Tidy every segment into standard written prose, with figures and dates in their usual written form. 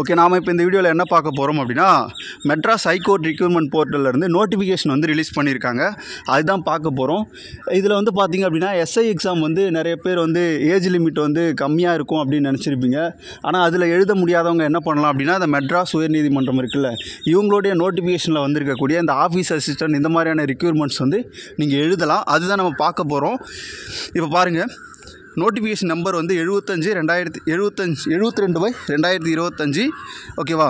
Okay, நாம் இப்போ இந்த வீடியோவில் என்ன பார்க்க போகிறோம் அப்படின்னா, மெட்ராஸ் ஹைகோர்ட் ரிக்ரூட்மெண்ட் போர்ட்டல்லேருந்து நோட்டிஃபிகேஷன் வந்து ரிலீஸ் பண்ணியிருக்காங்க. அதுதான் பார்க்க போகிறோம். இதில் வந்து பார்த்திங்க அப்படின்னா, எஸ்ஐ எக்ஸாம் வந்து நிறைய பேர் வந்து ஏஜ் லிமிட் வந்து கம்மியாக இருக்கும் அப்படின்னு நினச்சிருப்பீங்க. ஆனால் அதில் எழுத முடியாதவங்க என்ன பண்ணலாம் அப்படின்னா, அந்த மெட்ராஸ் உயர்நீதிமன்றம் இருக்குல்ல, இவங்களுடைய நோட்டிஃபிகேஷனில் வந்திருக்கக்கூடிய இந்த ஆஃபீஸ் அசிஸ்டன்ட் இந்த மாதிரியான ரிக்ரூட்மெண்ட்ஸ் வந்து நீங்கள் எழுதலாம். அதுதான் நம்ம பார்க்க போகிறோம். இப்போ பாருங்கள், நோட்டிஃபிகேஷன் நம்பர் வந்து 72/2025 ஓகேவா.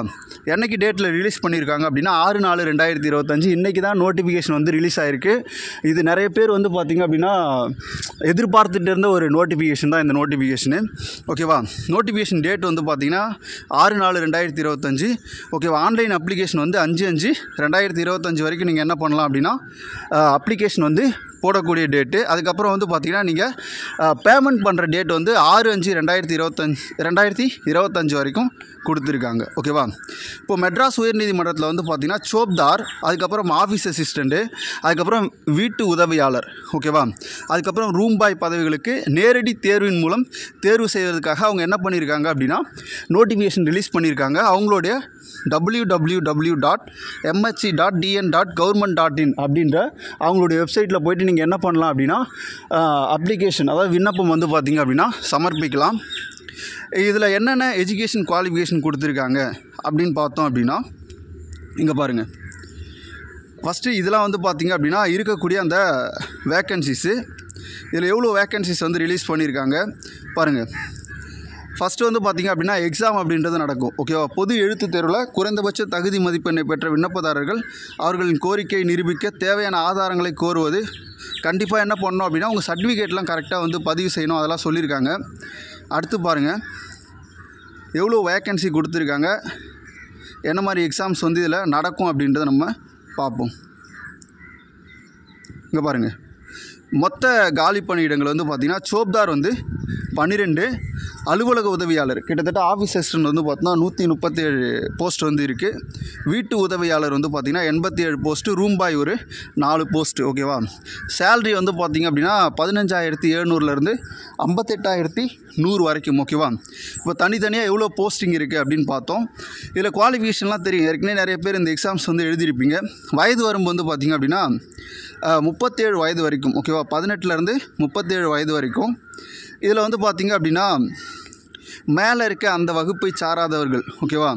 என்னைக்கு டேட்டில் ரிலீஸ் பண்ணியிருக்காங்க அப்படின்னா 6/4/2025 இன்றைக்கி தான் நோட்டிஃபிகேஷன் வந்து ரிலீஸ் ஆகிருக்கு. இது நிறைய பேர் வந்து பார்த்திங்க அப்படின்னா எதிர்பார்த்துட்டு இருந்த ஒரு நோட்டிஃபிகேஷன் தான் இந்த நோட்டிஃபிகேஷனு. ஓகேவா. நோட்டிஃபிகேஷன் டேட் வந்து பார்த்திங்கன்னா 6/4/2025 ஓகேவா. ஆன்லைன் அப்ளிகேஷன் வந்து 5/5/2025 வரைக்கும் நீங்கள் என்ன பண்ணலாம் அப்படின்னா அப்ளிகேஷன் வந்து போடக்கூடிய டேட்டு. அதுக்கப்புறம் வந்து பார்த்திங்கன்னா நீங்கள் பேமெண்ட் பண்ணுற டேட் வந்து 6/5/2025 வரைக்கும் கொடுத்துருக்காங்க. ஓகேவா. இப்போது மெட்ராஸ் உயர்நீதிமன்றத்தில் வந்து பார்த்திங்கன்னா சோப்தார், அதுக்கப்புறம் ஆஃபீஸ் அசிஸ்டண்ட்டு, அதுக்கப்புறம் வீட்டு உதவியாளர், ஓகேவா, அதுக்கப்புறம் ரூம் பாய் பதவிகளுக்கு நேரடி தேர்வின் மூலம் தேர்வு செய்வதற்காக அவங்க என்ன பண்ணியிருக்காங்க அப்படின்னா நோட்டிஃபிகேஷன் ரிலீஸ் பண்ணியிருக்காங்க. அவங்களுடைய www.mhe.dn.government.in அப்படின்ற அவங்களுடைய வெப்சைட்டில் போய்ட்டு நீங்கள் என்ன பண்ணலாம் அப்படின்னா அப்ளிகேஷன், அதாவது விண்ணப்பம் வந்து பார்த்திங்க அப்படின்னா சமர்ப்பிக்கலாம். இதில் என்னென்ன எஜுகேஷன் குவாலிஃபிகேஷன் கொடுத்துருக்காங்க அப்படின்னு பார்த்தோம் அப்படின்னா, இங்கே பாருங்கள். ஃபஸ்ட்டு இதெல்லாம் வந்து பார்த்திங்க அப்படின்னா இருக்கக்கூடிய அந்த வேக்கன்சிஸு, இதில் எவ்வளோ வேக்கன்சிஸ் வந்து ரிலீஸ் பண்ணியிருக்காங்க பாருங்கள். ஃபஸ்ட்டு வந்து பார்த்திங்க அப்படின்னா எக்ஸாம் அப்படின்றது நடக்கும். ஓகேவா. பொது எழுத்துத் தேர்வில் குறைந்தபட்ச தகுதி மதிப்பெண்ணை பெற்ற விண்ணப்பதாரர்கள் அவர்களின் கோரிக்கையை நிரூபிக்க தேவையான ஆதாரங்களை கோருவது. கண்டிப்பாக என்ன பண்ணணும் அப்படின்னா உங்கள் சர்டிஃபிகேட்லாம் கரெக்டாக வந்து பதிவு செய்யணும், அதெல்லாம் சொல்லியிருக்காங்க. அடுத்து பாருங்கள் எவ்வளோ வேக்கன்சி கொடுத்துருக்காங்க, என்ன மாதிரி எக்ஸாம்ஸ் வந்து இதில் நடக்கும் அப்படின்றத நம்ம பார்ப்போம். இங்கே பாருங்கள், மொத்த காலி பணியிடங்கள் வந்து பார்த்திங்கன்னா சோப்தார் வந்து 12, அலுவலக உதவியாளர் கிட்டத்தட்ட ஆஃபீஸ் அசிஸ்டன்ட் வந்து பார்த்தோன்னா 137 போஸ்ட் வந்து இருக்குது. வீட்டு உதவியாளர் வந்து பார்த்திங்கன்னா 87 போஸ்ட்டு, ரூம் பாய் ஒரு 4 போஸ்ட்டு. ஓகேவா. சேல்ரி வந்து பார்த்திங்க அப்படின்னா 15,700லேருந்து 58,100 வரைக்கும். ஓகேவா. இப்போ தனித்தனியாக எவ்வளோ போஸ்டிங் இருக்குது அப்படின்னு பார்த்தோம். இதில் குவாலிஃபிகேஷன்லாம் தெரியும், ஏற்கனவே நிறைய பேர் இந்த எக்ஸாம்ஸ் வந்து எழுதியிருப்பீங்க. வயது வரம்பு வந்து பார்த்திங்க அப்படின்னா 37 வயது வரைக்கும். ஓகேவா. 18லேருந்து 37 வயது வரைக்கும். இதில் வந்து பார்த்திங்க அப்படின்னா மேலே இருக்க அந்த வகுப்பை சாராதவர்கள், ஓகேவா,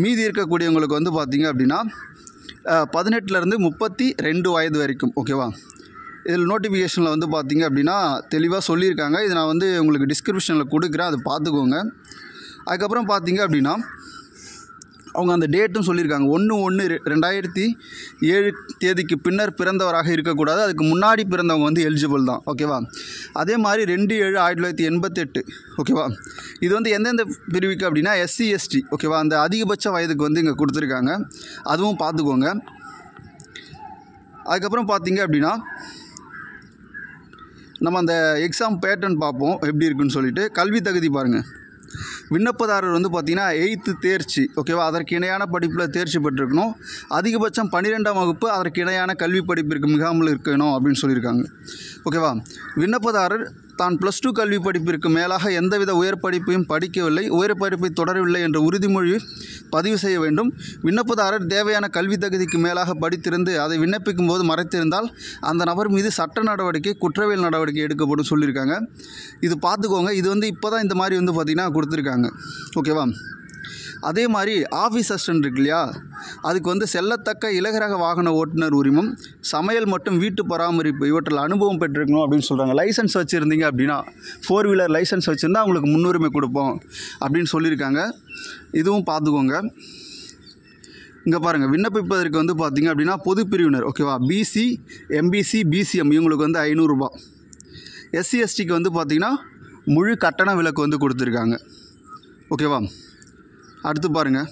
மீதி இருக்கக்கூடியவங்களுக்கு வந்து பார்த்திங்க அப்படின்னா 18லேருந்து 32 வயது வரைக்கும். ஓகேவா. இதில் நோட்டிஃபிகேஷனில் வந்து பார்த்திங்க அப்படின்னா தெளிவாக சொல்லியிருக்காங்க. இது நான் வந்து உங்களுக்கு டிஸ்கிரிப்ஷனில் கொடுக்குறேன், அதை பார்த்துக்கோங்க. அதுக்கப்புறம் பார்த்திங்க அப்படின்னா அவங்க அந்த டேட்டும் சொல்லியிருக்காங்க. 1/1/2007 தேதிக்கு பின்னர் பிறந்தவராக இருக்கக்கூடாது, அதுக்கு முன்னாடி பிறந்தவங்க வந்து எலிஜிபிள் தான். ஓகேவா. அதே மாதிரி 2/7/1988. ஓகேவா. இது வந்து எந்தெந்த பிரிவுக்கு அப்படின்னா SC ST. ஓகேவா. அந்த அதிகபட்ச வயதுக்கு வந்து இங்கே கொடுத்துருக்காங்க, அதுவும் பார்த்துக்கோங்க. அதுக்கப்புறம் பார்த்திங்க அப்படின்னா நம்ம அந்த எக்ஸாம் பேட்டர்ன் பார்ப்போம் எப்படி இருக்குன்னு சொல்லிட்டு. கல்வி தகுதி பாருங்கள். விண்ணப்பதாரர் வந்து பார்த்திங்கன்னா 8th தேர்ச்சி, ஓகேவா, அதற்கு இணையான படிப்பில் தேர்ச்சி பெற்றிருக்கணும். அதிகபட்சம் 12ஆம் வகுப்பு அதற்கு இணையான கல்வி படிப்பிற்கு மிகாமல் இருக்கணும் அப்படின்னு சொல்லியிருக்காங்க. ஓகேவா. விண்ணப்பதாரர் தான் +2 கல்வி படிப்பிற்கு மேலாக எந்தவித உயர் படிப்பையும் படிக்கவில்லை, உயர் படிப்பை தொடரவில்லை என்ற உறுதிமொழி பதிவு செய்ய வேண்டும். விண்ணப்பதாரர் தேவையான கல்வி தகுதிக்கு மேலாக படித்திருந்து அதை விண்ணப்பிக்கும் போது மறைத்திருந்தால் அந்த நபர் மீது சட்ட நடவடிக்கை, குற்றவியல் நடவடிக்கை எடுக்கப்படும் சொல்லியிருக்காங்க. இது பார்த்துக்கோங்க. இது வந்து இப்போ தான் இந்த மாதிரி வந்து பார்த்திங்கன்னா கொடுத்துருக்காங்க. ஓகேவா. அதே மாதிரி ஆஃபீஸ் அசிஸ்டன்ட் இருக்கு இல்லையா, அதுக்கு வந்து செல்லத்தக்க இலகுரக வாகன ஓட்டுநர் உரிமம், சமையல் மற்றும் வீட்டு பராமரிப்பு இவற்றில் அனுபவம் பெற்றிருக்கணும் அப்படின்னு சொல்கிறாங்க. லைசன்ஸ் வச்சுருந்தீங்க அப்படின்னா 4 வீலர் லைசன்ஸ் வச்சுருந்தா அவங்களுக்கு முன்னுரிமை கொடுப்போம் அப்படின்னு சொல்லியிருக்காங்க. இதுவும் பார்த்துக்கோங்க. இங்கே பாருங்கள், விண்ணப்பிப்பதற்கு வந்து பார்த்திங்க அப்படின்னா பொது பிரிவினர், ஓகேவா, BC MBC BCM இவங்களுக்கு வந்து 500 ரூபா. SC STக்கு வந்து பார்த்திங்கன்னா முழு கட்டண விலக்கு வந்து கொடுத்துருக்காங்க. ஓகேவா. அடுத்து பாருங்கள்,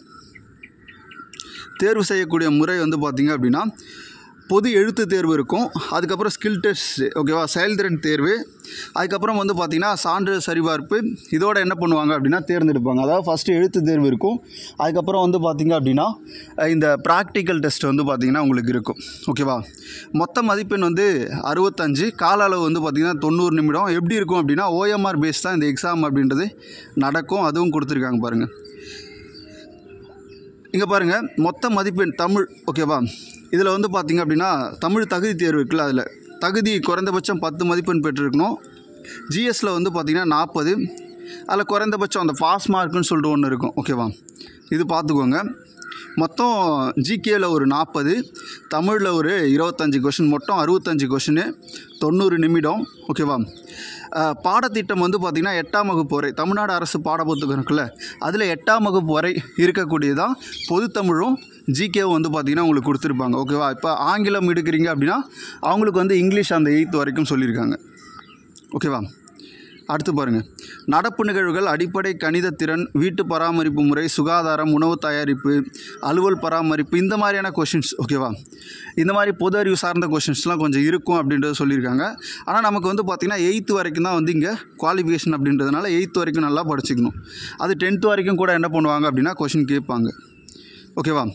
தேர்வு செய்யக்கூடிய முறை வந்து பார்த்திங்க அப்படின்னா பொது எழுத்து தேர்வு இருக்கும், அதுக்கப்புறம் ஸ்கில் டெஸ்ட், ஓகேவா, செயல்திறன் தேர்வு, அதுக்கப்புறம் வந்து பார்த்திங்கன்னா சான்றிதழ் சரிபார்ப்பு, இதோட என்ன பண்ணுவாங்க அப்படின்னா தேர்ந்தெடுப்பாங்க. அதாவது ஃபஸ்ட்டு எழுத்து தேர்வு இருக்கும், அதுக்கப்புறம் வந்து பார்த்திங்க அப்படின்னா இந்த ப்ராக்டிக்கல் டெஸ்ட் வந்து பார்த்திங்கன்னா உங்களுக்கு இருக்கும். ஓகேவா. மொத்த மதிப்பெண் வந்து 65, கால அளவு வந்து பார்த்திங்கன்னா 90 நிமிடம். எப்படி இருக்கும் அப்படின்னா OMR பேஸ் தான் இந்த எக்ஸாம் அப்படின்றது நடக்கும், அதுவும் கொடுத்துருக்காங்க பாருங்கள். இங்கே பாருங்கள், மொத்த மதிப்பெண் தமிழ், ஓகேவா? இதில் வந்து பார்த்திங்க அப்படின்னா தமிழ் தகுதி தேர்வு இருக்குல்ல, அதில் தகுதி குறைந்தபட்சம் 10 மதிப்பெண் பெற்றிருக்கணும். ஜிஎஸ்சில் வந்து பார்த்திங்கன்னா 40, அதில் குறைந்தபட்சம் அந்த பாஸ் மார்க்குன்னு சொல்லிட்டு ஒன்று இருக்கும், ஓகேவா? இது பார்த்துக்கோங்க. மொத்தம் ஜிகேயில் ஒரு 40, தமிழில் ஒரு 25 கொஷின், மொத்தம் 65 கொஷினு, 90 நிமிடம், ஓகேவா? பாடத்திட்டம் வந்து பார்த்திங்கன்னா 8ஆம் வகுப்பு வரை தமிழ்நாடு அரசு பாடப்புத்தகம் இருக்குல்ல, அதில் 8ஆம் வகுப்பு வரை இருக்கக்கூடியதான் பொதுத்தமிழும் ஜிகேவும் வந்து பார்த்திங்கன்னா உங்களுக்கு கொடுத்துருப்பாங்க, ஓகேவா? இப்போ ஆங்கிலம் எடுக்கிறீங்க அப்படின்னா அவங்களுக்கு வந்து இங்கிலீஷ் அந்த 8th வரைக்கும் சொல்லியிருக்காங்க, ஓகேவா? அடுத்து பாருங்கள், நடப்பு நிகழ்வுகள், அடிப்படை கணித திறன், வீட்டு பராமரிப்பு முறை, சுகாதாரம், உணவு தயாரிப்பு, அலுவல் பராமரிப்பு, இந்த மாதிரியான கொஷின்ஸ், ஓகேவா? இந்த மாதிரி பொது அறிவு சார்ந்த கொஷின்ஸ்லாம் கொஞ்சம் இருக்கும் அப்படின்றத சொல்லியிருக்காங்க. ஆனால் நமக்கு வந்து பார்த்திங்கன்னா 8th வரைக்கும் தான் வந்து இங்கே குவாலிஃபிகேஷன் அப்படின்றதுனால 8th வரைக்கும் நல்லா படிச்சுக்கணும். அது 10th வரைக்கும் கூட என்ன பண்ணுவாங்க அப்படின்னா கொஷின் கேட்பாங்க, ஓகேவா?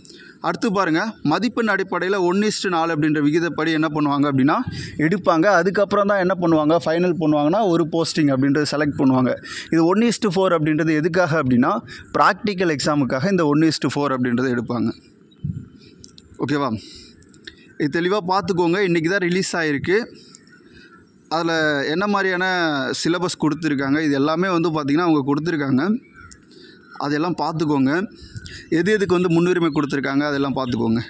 அடுத்து பாருங்கள், மதிப்பெண் அடிப்படையில் 1:4 அப்படின்ற விகிதப்படி என்ன பண்ணுவாங்க அப்படின்னா எடுப்பாங்க. அதுக்கப்புறம் தான் என்ன பண்ணுவாங்க, ஃபைனல் பண்ணுவாங்கன்னா ஒரு போஸ்டிங் அப்படின்றது செலக்ட் பண்ணுவாங்க. இது 1:4 அப்படின்றது எதுக்காக அப்படின்னா ப்ராக்டிக்கல் எக்ஸாமுக்காக இந்த 1:4 அப்படின்றத எடுப்பாங்க, ஓகேவா? இது தெளிவாக பார்த்துக்கோங்க. இன்றைக்கி தான் ரிலீஸ் ஆகிருக்கு. அதில் என்ன மாதிரியான சிலபஸ் கொடுத்துருக்காங்க, இது எல்லாமே வந்து பார்த்திங்கன்னா அவங்க கொடுத்துருக்காங்க. அதெல்லாம் பார்த்துக்கோங்க. எது எதுக்கு வந்து முன்னுரிமை கொடுத்துருக்காங்க அதெல்லாம் பார்த்துக்கோங்க.